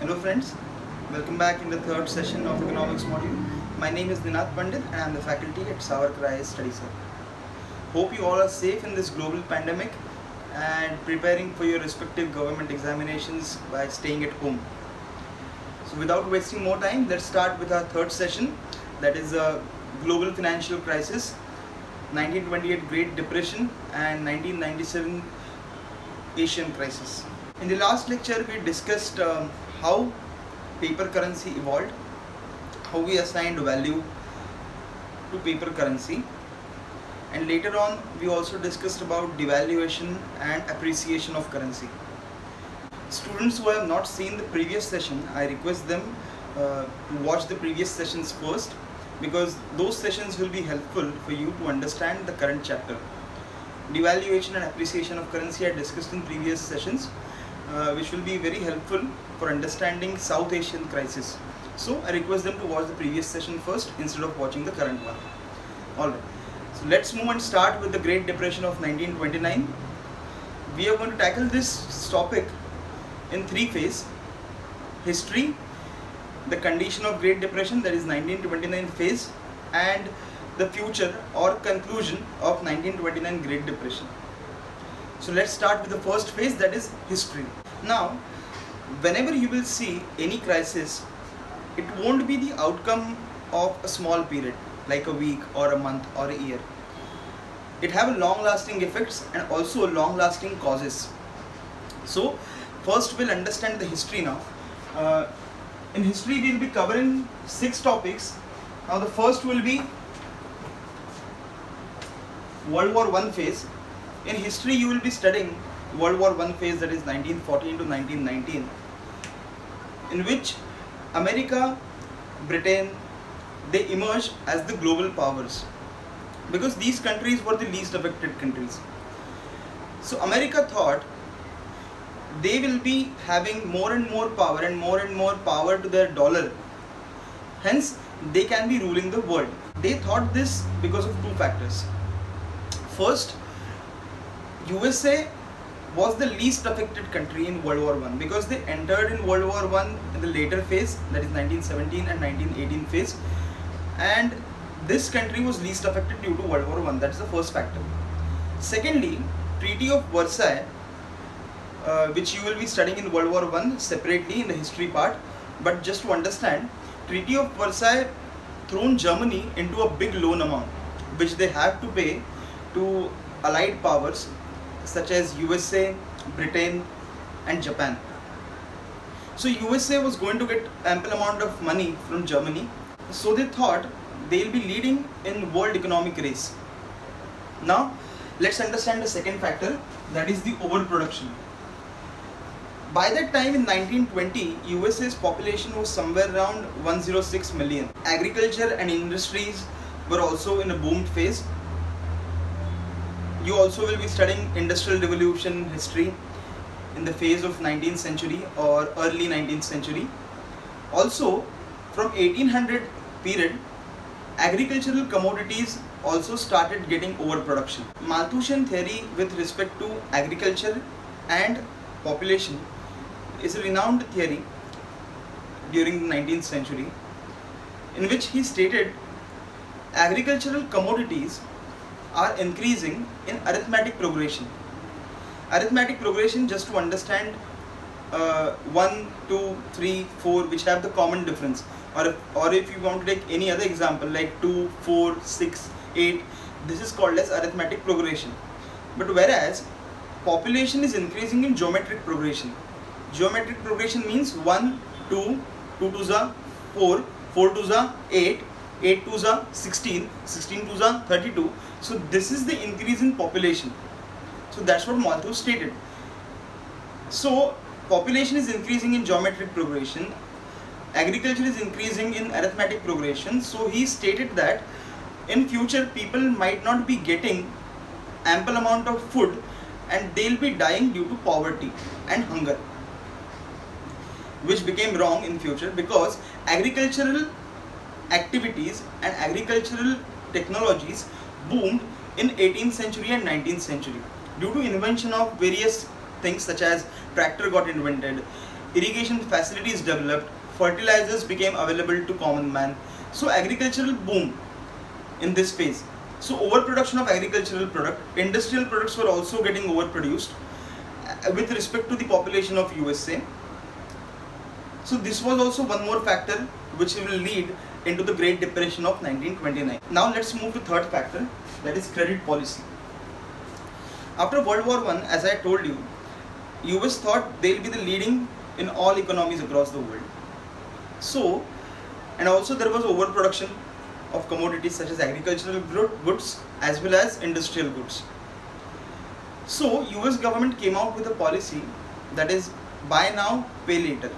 Hello friends, welcome back in the third session of economics module. My name is Ninad Pandit and I am the faculty at Savarkar IAS Study Cell. Hope you all are safe in this global pandemic and preparing for your respective government examinations by staying at home. So without wasting more time, let's start with our third session, that is a global financial crisis, 1928 Great Depression and 1997 Asian crisis. In the last lecture, we discussed how paper currency evolved, how we assigned value to paper currency, and later on we also discussed about devaluation and appreciation of currency. Students who have not seen the previous session, I request them to watch the previous sessions first, because those sessions will be helpful for you to understand the current chapter. Devaluation and appreciation of currency I discussed in previous sessions, which will be very helpful for understanding South Asian crisis. So I request them to watch the previous session first instead of watching the current one. Alright, so let's move and start with the Great Depression of 1929. We are going to tackle this topic in three phases: history, the condition of Great Depression, that is 1929 phase, and the future or conclusion of 1929 Great Depression. So let's start with the first phase, that is history. Now, whenever you will see any crisis, it won't be the outcome of a small period like a week or a month or a year. It have a long lasting effects and also long lasting causes. So first we'll understand the history now. In history we'll be covering 6 topics. Now the first will be World War I phase. In history you will be studying World War I phase, that is 1914 to 1919, in which America, Britain, they emerged as the global powers, because these countries were the least affected countries. So America thought they will be having more and more power to their dollar, hence they can be ruling the world. They thought this because of two factors. First, USA was the least affected country in World War I, because they entered in World War I in the later phase, that is 1917 and 1918 phase, and this country was least affected due to World War I. That is the first factor. Secondly, Treaty of Versailles, which you will be studying in World War I separately in the history part, but just to understand, Treaty of Versailles thrown Germany into a big loan amount which they have to pay to allied powers such as USA, Britain and Japan. So USA was going to get ample amount of money from Germany, so they thought they'll be leading in world economic race. Now let's understand the second factor, that is the overproduction. By that time in 1920, USA's population was somewhere around 106 million. Agriculture and industries were also in a boom phase. You also will be studying Industrial Revolution history in the phase of 19th century or early 19th century. Also, from 1800 period, agricultural commodities also started getting overproduction. Malthusian theory with respect to agriculture and population is a renowned theory during the 19th century, in which he stated agricultural commodities are increasing in arithmetic progression. Arithmetic progression, just to understand, 1, 2, 3, 4, which have the common difference, or if you want to take any other example like 2, 4, 6, 8, this is called as arithmetic progression. But whereas population is increasing in geometric progression. Geometric progression means 1, 2, 2 twos are 4, 4 twos are 8, 8 twos are 16, 16 twos are 32. So this is the increase in population. So that's what Malthus stated. So population is increasing in geometric progression, agriculture is increasing in arithmetic progression. So he stated that in future people might not be getting ample amount of food and they'll be dying due to poverty and hunger, which became wrong in future, because agricultural activities and agricultural technologies boomed in 18th century and 19th century due to invention of various things, such as tractor got invented, irrigation facilities developed, fertilizers became available to common man. So agricultural boom in this phase. So overproduction of agricultural product, industrial products were also getting overproduced with respect to the population of USA. So this was also one more factor which will lead into the Great Depression of 1929. Now let's move to third factor, that is credit policy. After World War I, as I told you, US thought they'll be the leading in all economies across the world. So, and also there was overproduction of commodities such as agricultural goods as well as industrial goods. So US government came out with a policy that is buy now, pay later.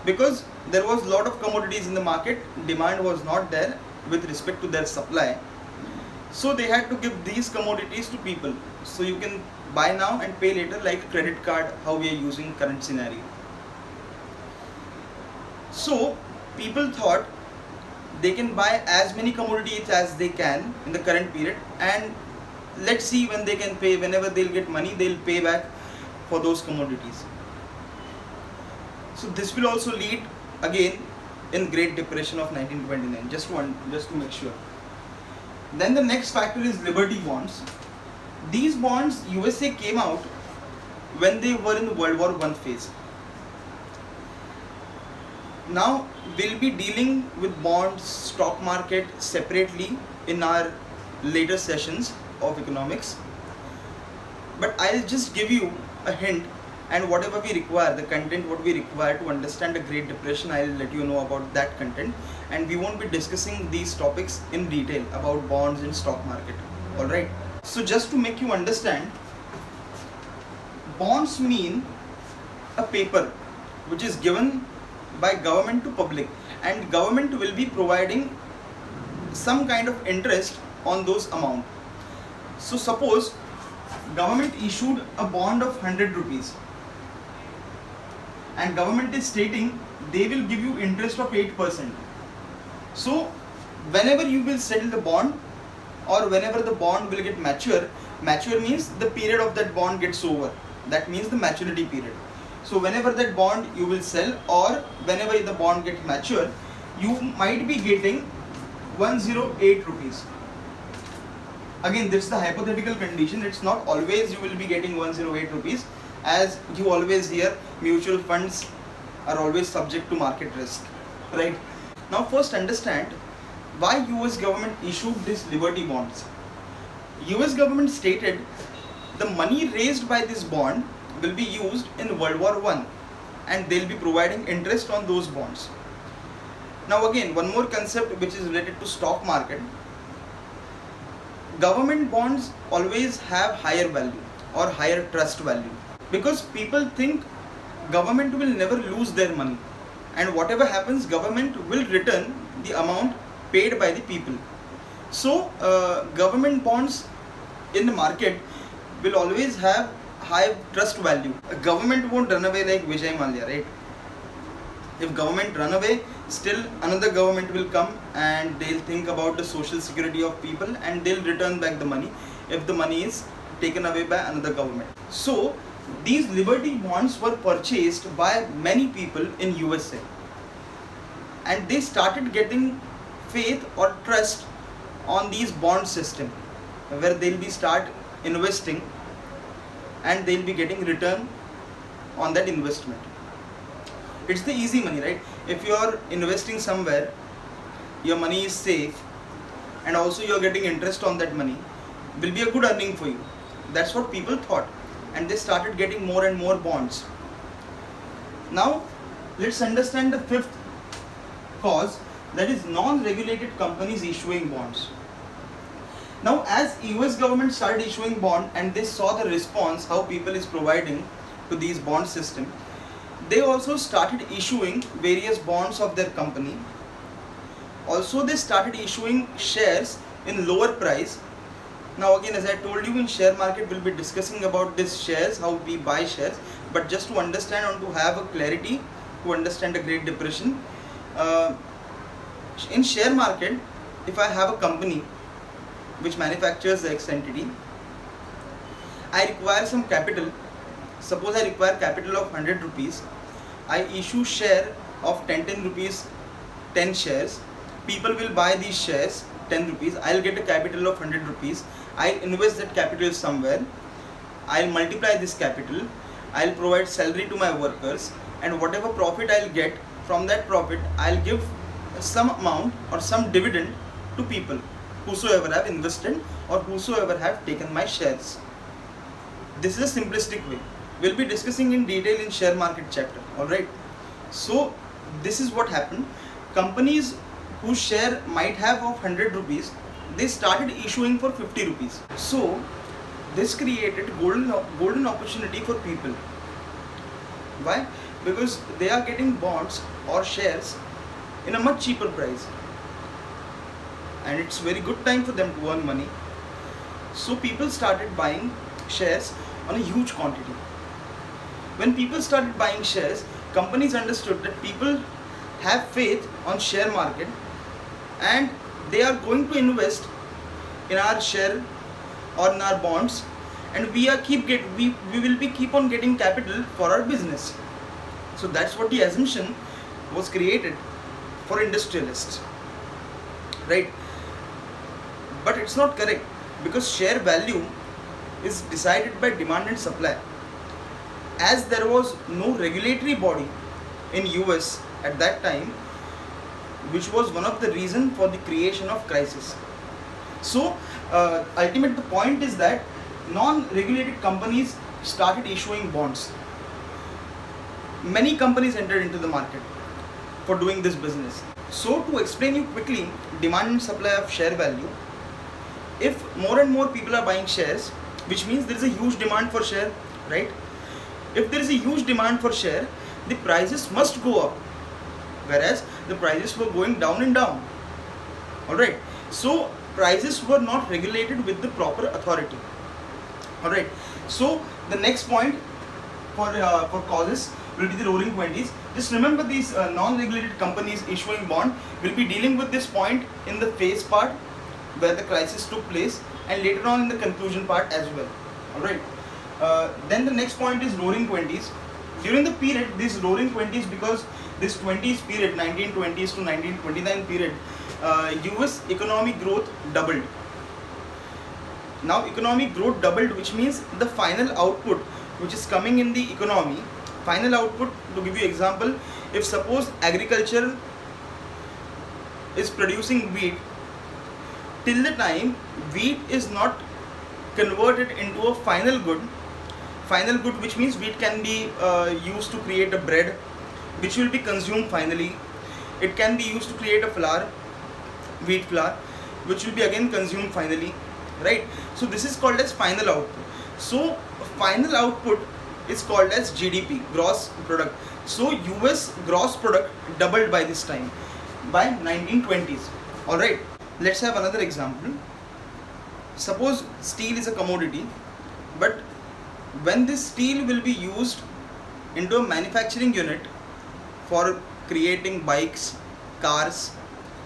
Because there was a lot of commodities in the market, demand was not there with respect to their supply. So they had to give these commodities to people. So you can buy now and pay later, like a credit card, how we are using current scenario. So people thought they can buy as many commodities as they can in the current period, and let's see when they can pay. Whenever they'll get money, they'll pay back for those commodities. So this will also lead again in Great Depression of 1929, just to make sure. Then the next factor is Liberty bonds. These bonds USA came out when they were in the World War I phase. Now we'll be dealing with bonds, stock market separately in our later sessions of economics. But I'll just give you a hint, and whatever we require, the content what we require to understand the Great Depression, I'll let you know about that content, and we won't be discussing these topics in detail about bonds and stock market. Alright, so just to make you understand, bonds mean a paper which is given by government to public, and government will be providing some kind of interest on those amount. So suppose government issued a bond of 100 rupees and government is stating they will give you interest of 8%. So whenever you will settle the bond, or whenever the bond will get mature means the period of that bond gets over. That means the maturity period. So whenever that bond you will sell, or whenever the bond gets mature, you might be getting 108 rupees. Again, this is the hypothetical condition. It's not always you will be getting 108 rupees. As you always hear, mutual funds are always subject to market risk, right? Now first understand why US government issued these Liberty bonds. US government stated the money raised by this bond will be used in World War I, and they'll be providing interest on those bonds. Now again, one more concept which is related to stock market. Government bonds always have higher value or higher trust value, because people think government will never lose their money, and whatever happens, government will return the amount paid by the people. So government bonds in the market will always have high trust value. A government won't run away like Vijay Mallya, right? If government run away, still another government will come and they'll think about the social security of people and they'll return back the money if the money is taken away by another government. So these Liberty bonds were purchased by many people in USA, and they started getting faith or trust on these bond system, where they'll be start investing and they'll be getting return on that investment. It's the easy money, right? If you're investing somewhere, your money is safe and also you're getting interest on that money, will be a good earning for you. That's what people thought, and they started getting more and more bonds. Now let's understand the fifth cause, that is non-regulated companies issuing bonds. Now as US government started issuing bond and they saw the response how people is providing to these bond system, they also started issuing various bonds of their company. Also they started issuing shares in lower price. Now again, as I told you, in share market we'll be discussing about these shares, how we buy shares, but just to understand and to have a clarity to understand the Great Depression, in share market, if I have a company which manufactures the X entity, I require some capital. Suppose I require capital of 100 rupees, I issue share of 10 rupees, 10 shares. People will buy these shares 10 rupees. I'll get a capital of 100 rupees. I'll invest that capital somewhere. I'll multiply this capital. I'll provide salary to my workers, and whatever profit I'll get from that profit, I'll give some amount or some dividend to people whosoever have invested or whosoever have taken my shares. This is a simplistic way. We'll be discussing in detail in share market chapter. Alright. So this is what happened. Companies whose share might have of 100 rupees, they started issuing for 50 rupees. So this created golden opportunity for people. Why? Because they are getting bonds or shares in a much cheaper price, and it's very good time for them to earn money. So people started buying shares on a huge quantity. When people started buying shares, companies understood that people have faith on share market and they are going to invest in our share or in our bonds, and we will be keep on getting capital for our business. So that's what the assumption was created for industrialists, right? But it's not correct, because share value is decided by demand and supply. As there was no regulatory body in US at that time, which was one of the reasons for the creation of crisis. So ultimate the point is that non-regulated companies started issuing bonds. Many companies entered into the market for doing this business. So to explain you quickly demand and supply of share value, if more and more people are buying shares, which means there is a huge demand for share, right? If there is a huge demand for share, the prices must go up, whereas the prices were going down and down. Alright, so prices were not regulated with the proper authority. Alright, so the next point for causes will be the roaring 20s. Just remember, these non-regulated companies issuing bond will be dealing with this point in the phase part where the crisis took place, and later on in the conclusion part as well. Alright, then the next point is roaring 20s. During the period, this roaring 20s, because this 20s period, 1920s to 1929 period, US economic growth doubled. Now economic growth doubled, which means the final output which is coming in the economy, final output, to give you example, if suppose agriculture is producing wheat, till the time wheat is not converted into a final good, which means wheat can be used to create a bread which will be consumed finally. It can be used to create a flour, wheat flour, which will be again consumed finally, right? So this is called as final output. So final output is called as GDP, gross product. So US gross product doubled by this time, by 1920s. Alright, let's have another example. Suppose steel is a commodity, but when this steel will be used into a manufacturing unit for creating bikes, cars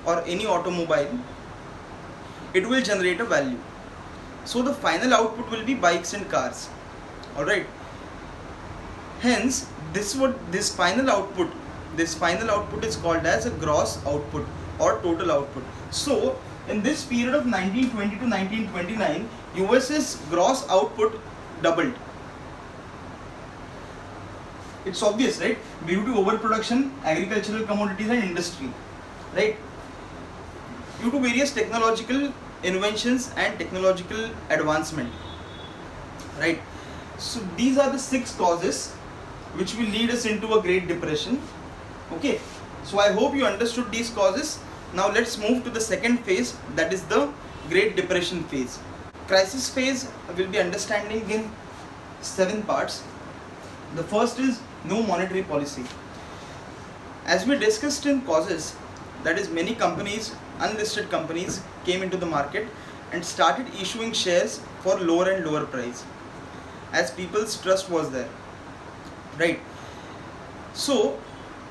or any automobile, it will generate a value. So the final output will be bikes and cars. Alright, hence this final output is called as a gross output or total output. So in this period of 1920 to 1929, US's gross output doubled. It's obvious, right? Due to overproduction, agricultural commodities and industry, right? Due to various technological inventions and technological advancement, right? So these are the 6 causes which will lead us into a Great Depression. Okay, so I hope you understood these causes. Now let's move to the second phase, that is the Great Depression phase. Crisis phase will be understanding in 7 parts. The first is no monetary policy. As we discussed in causes, that is, many companies, unlisted companies, came into the market and started issuing shares for lower and lower price, as people's trust was there, right? So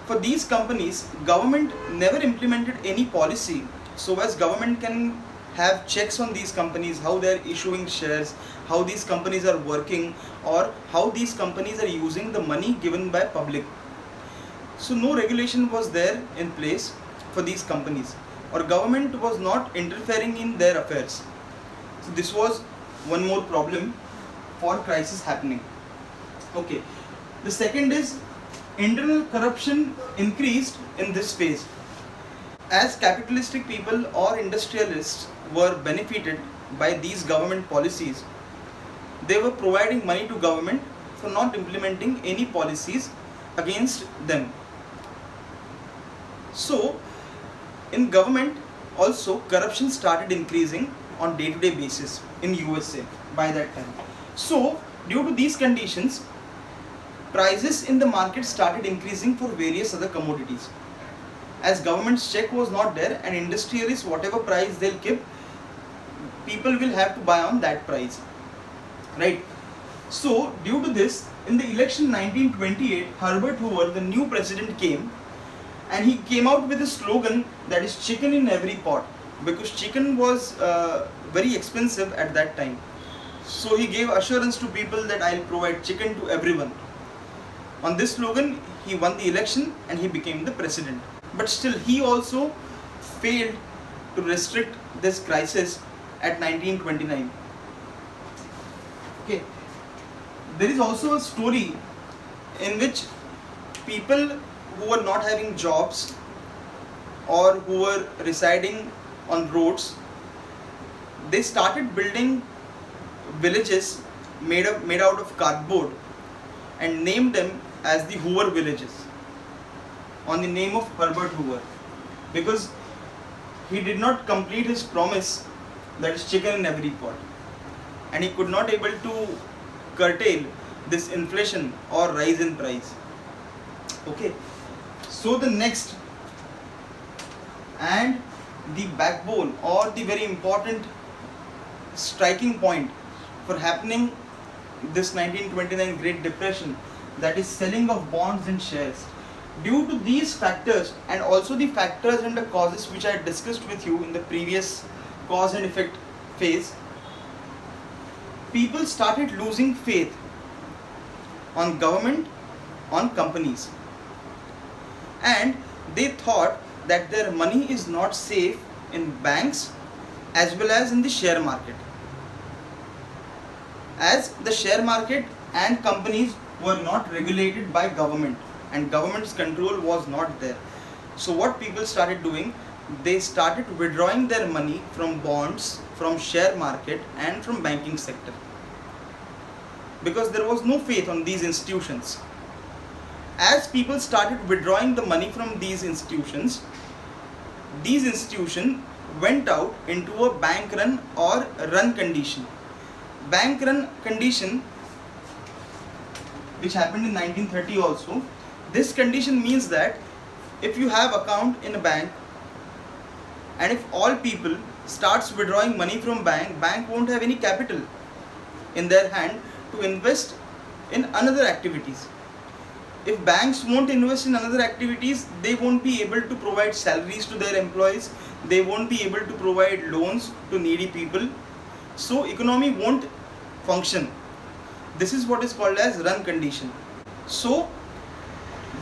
for these companies, government never implemented any policy so as government can have checks on these companies, how they are issuing shares, how these companies are working, or how these companies are using the money given by public. So no regulation was there in place for these companies, or government was not interfering in their affairs. So this was one more problem for crisis happening. Okay. The second is internal corruption increased in this phase. As capitalistic people or industrialists were benefited by these government policies, they were providing money to government for not implementing any policies against them. So in government also corruption started increasing on day-to-day basis in USA by that time. So due to these conditions, prices in the market started increasing for various other commodities. As government's check was not there, and industrialists, whatever price they'll keep, people will have to buy on that price, right? So due to this, in the election 1928, Herbert Hoover, the new president, came, and he came out with a slogan that is chicken in every pot, because chicken was very expensive at that time. So he gave assurance to people that I'll provide chicken to everyone. On this slogan, he won the election and he became the president. But still, he also failed to restrict this crisis at 1929. Okay. There is also a story in which people who were not having jobs or who were residing on roads, they started building villages made out of cardboard and named them as the Hoover villages, on the name of Herbert Hoover, because he did not complete his promise, that is chicken in every pot, and he could not able to curtail this inflation or rise in price. Okay, so the next and the backbone or the very important striking point for happening this 1929 Great Depression, that is selling of bonds and shares. Due to these factors and also the factors and the causes which I discussed with you in the previous cause and effect phase, people started losing faith on government, on companies, and they thought that their money is not safe in banks as well as in the share market, as the share market and companies were not regulated by government and government's control was not there. So what people started doing, they started withdrawing their money from bonds, from share market and from banking sector, because there was no faith on these institutions. As people started withdrawing the money from these institutions went out into a bank run or run condition. Bank run condition, which happened in 1930 also. This condition means that if you have account in a bank and if all people starts withdrawing money from bank won't have any capital in their hand to invest in another activities. If banks won't invest in another activities, they won't be able to provide salaries to their employees, they won't be able to provide loans to needy people, so economy won't function. This is what is called as run condition. So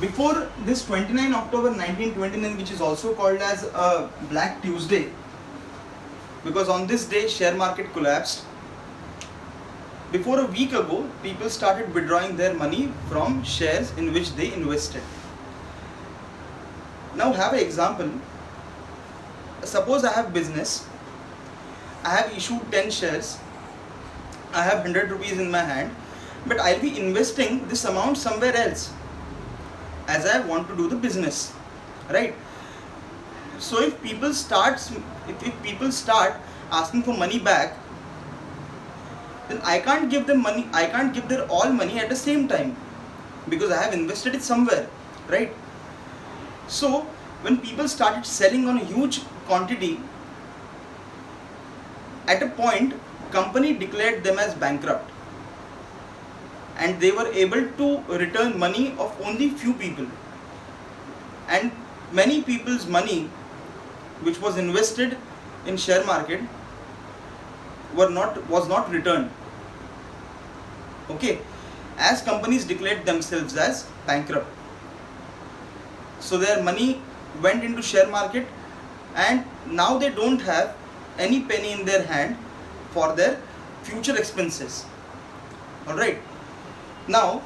before this 29 October 1929, which is also called as a Black Tuesday, because on this day share market collapsed, before a week ago people started withdrawing their money from shares in which they invested. Now have an example. Suppose I have business, I have issued 10 shares, I have 100 rupees in my hand, but I'll be investing this amount somewhere else as I want to do the business, right? So if people start asking for money back, then I can't give them money, I can't give their all money at the same time, because I have invested it somewhere, right? So when people started selling on a huge quantity, at a point company declared them as bankrupt, and they were able to return money of only few people, and many people's money which was invested in share market was not returned. Okay, as companies declared themselves as bankrupt. So their money went into share market, and now they don't have any penny in their hand for their future expenses. Alright. Now,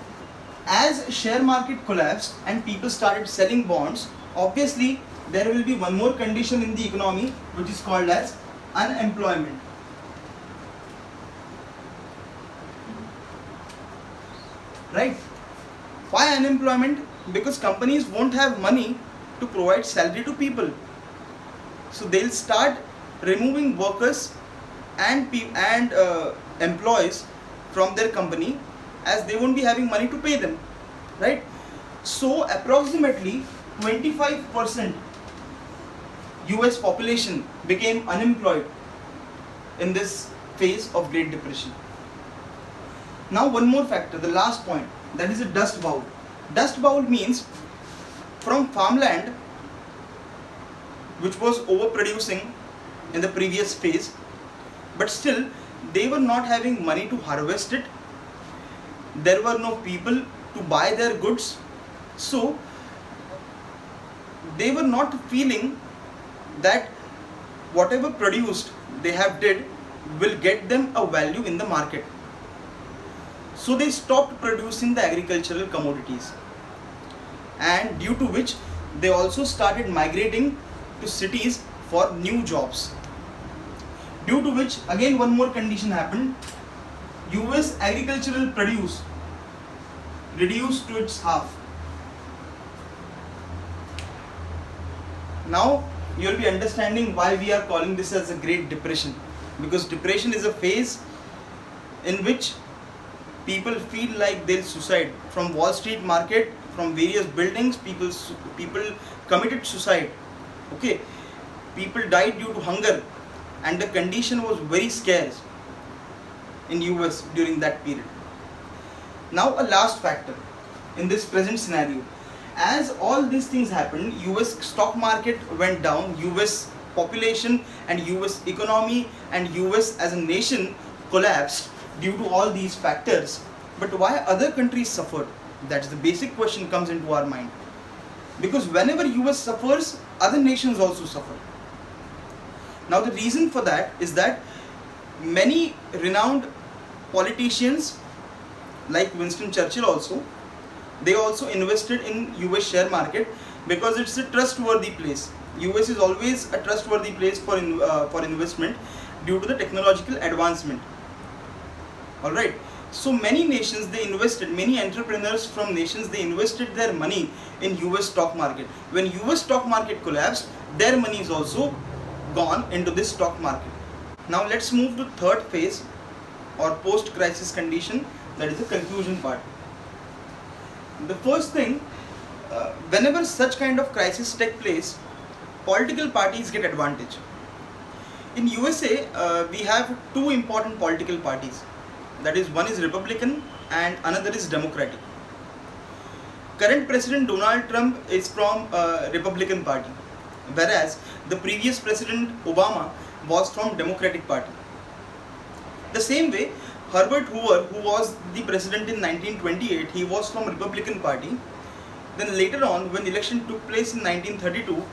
as share market collapsed and people started selling bonds, obviously there will be one more condition in the economy, which is called as unemployment. Right? Why unemployment? Because companies won't have money to provide salary to people. So they'll start removing workers and employees from their company, as they won't be having money to pay them. Right? So approximately 25% US population became unemployed in this phase of Great Depression. Now one more factor, the last point, that is a dust bowl. Dust bowl means from farmland, which was overproducing in the previous phase, but still they were not having money to harvest it. There were no people to buy their goods, so they were not feeling that whatever produced they have did will get them a value in the market. So they stopped producing the agricultural commodities, and due to which they also started migrating to cities for new jobs. Due to which again one more condition happened. US agricultural produce reduced to its half. Now you will be understanding why we are calling this as a Great Depression, because depression is a phase in which people feel like they'll suicide. From Wall Street market, from various buildings, people committed suicide. Okay, people died due to hunger, and the condition was very scarce in US during that period. Now a last factor in this present scenario. As all these things happened, US stock market went down, US population and US economy and US as a nation collapsed due to all these factors. But why other countries suffered? That's the basic question comes into our mind. Because whenever US suffers, other nations also suffer. Now the reason for that is that many renowned politicians like Winston Churchill also, they also invested in US share market, because it's a trustworthy place. US is always a trustworthy place for investment due to the technological advancement. Alright, so many nations they invested, many entrepreneurs from nations they invested their money in US stock market. When US stock market collapsed, their money is also gone into this stock market. Now let's move to third phase or post crisis condition, that is the conclusion part. The first thing, whenever such kind of crisis take place, political parties get advantage. In USA, we have two important political parties. That is, one is Republican and another is Democratic. Current President Donald Trump is from Republican Party, whereas the previous President Obama was from Democratic Party. The same way, Herbert Hoover, who was the president in 1928, he was from Republican Party. Then later on, when the election took place in 1932,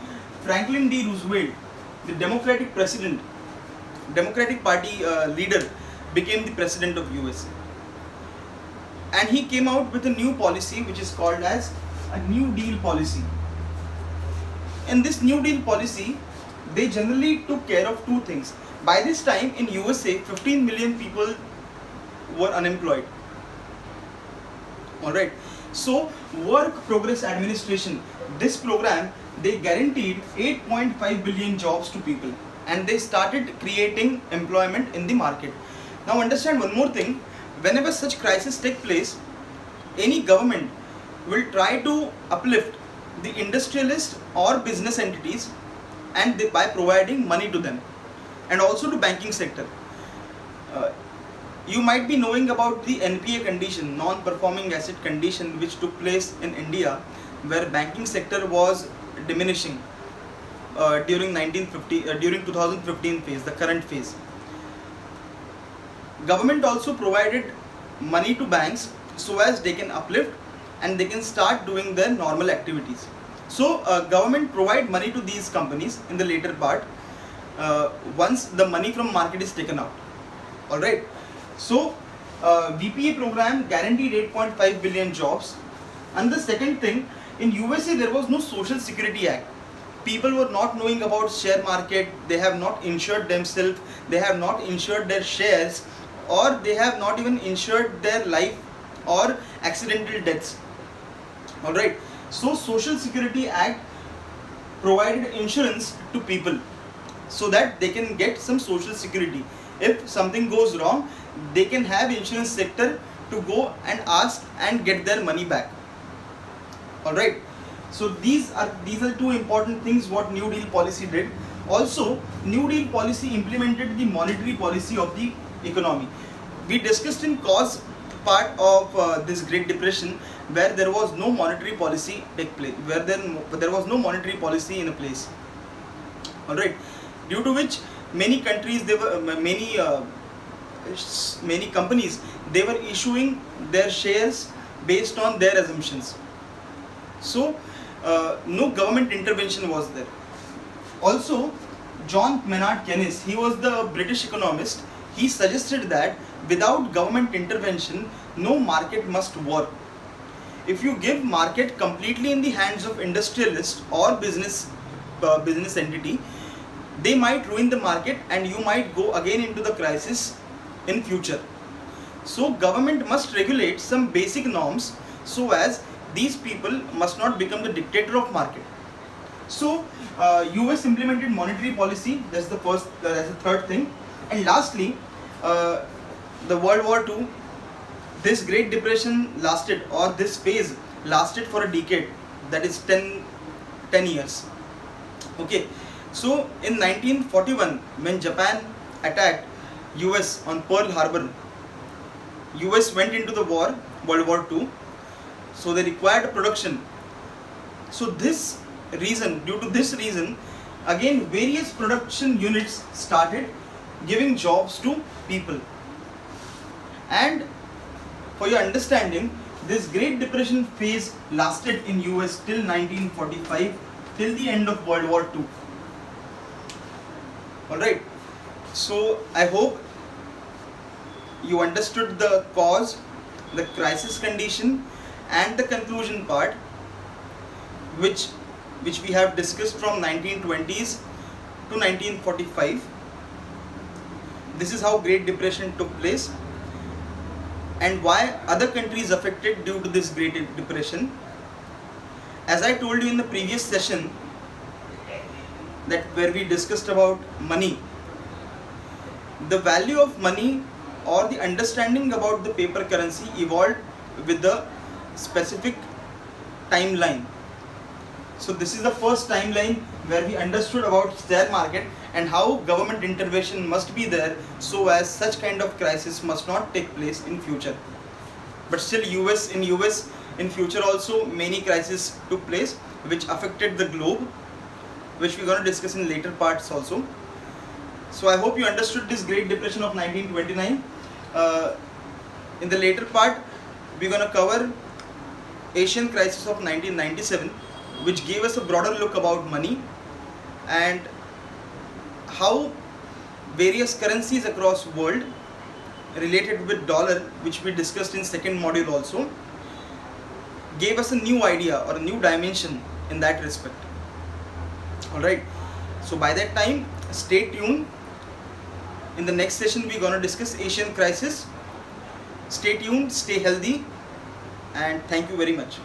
Franklin D. Roosevelt, the Democratic president, Democratic Party leader, became the president of USA. And he came out with a new policy which is called as a New Deal policy. In this New Deal policy, they generally took care of two things. By this time in USA, 15 million people were unemployed. Alright, so Work Progress Administration, this program, they guaranteed 8.5 billion jobs to people, and they started creating employment in the market. Now understand one more thing, whenever such crisis take place, any government will try to uplift the industrialist or business entities, and by providing money to them, and also to banking sector. You might be knowing about the NPA condition, non-performing asset condition, which took place in India, where banking sector was diminishing during 2015 phase, the current phase. Government also provided money to banks so as they can uplift and they can start doing their normal activities. So government provide money to these companies in the later part once the money from market is taken out. All right. So VPA program guaranteed 8.5 billion jobs. And the second thing, in USA there was no Social Security Act. People were not knowing about share market. They have not insured themselves. They have not insured their shares, or they have not even insured their life or accidental deaths. All right. So Social Security Act provided insurance to people so that they can get some social security. If something goes wrong, they can have insurance sector to go and ask and get their money back. All right. So these are two important things what New Deal policy did. Also, New Deal policy implemented the monetary policy of the economy. We discussed in cause part of this Great Depression, where there was no monetary policy take place, where there was no monetary policy in a place. All right, due to which many countries, they were many companies, they were issuing their shares based on their assumptions. So no government intervention was there. Also, John Maynard Keynes, he was the British economist. He suggested that without government intervention, no market must work. If you give market completely in the hands of industrialist or business entity, they might ruin the market and you might go again into the crisis in future. So government must regulate some basic norms so as these people must not become the dictator of market. So US implemented monetary policy. That's the third thing. And lastly, the World War II. This Great Depression lasted, or this phase lasted for a decade. That is 10 years. Okay. So in 1941, when Japan attacked US on Pearl Harbor, US went into the war, World War II. So they required production. So due to this reason, again various production units started giving jobs to people. And for your understanding, this Great Depression phase lasted in US till 1945, till the end of World War II. Alright, so I hope you understood the cause, the crisis condition, and the conclusion part, which we have discussed from 1920s to 1945. This is how Great Depression took place and why other countries affected due to this Great Depression. As I told you in the previous session, that where we discussed about money, the value of money or the understanding about the paper currency evolved with the specific timeline. So this is the first timeline where we understood about share market and how government intervention must be there so as such kind of crisis must not take place in future. But still in US in future also many crises took place which affected the globe, which we're going to discuss in later parts also. So I hope you understood this Great Depression of 1929. In the later part we're going to cover Asian crisis of 1997, which gave us a broader look about money and how various currencies across world related with dollar, which we discussed in second module also, gave us a new idea or a new dimension in that respect. Alright, so by that time stay tuned. In the next session we're going to discuss Asian crisis. Stay tuned, stay healthy, and thank you very much.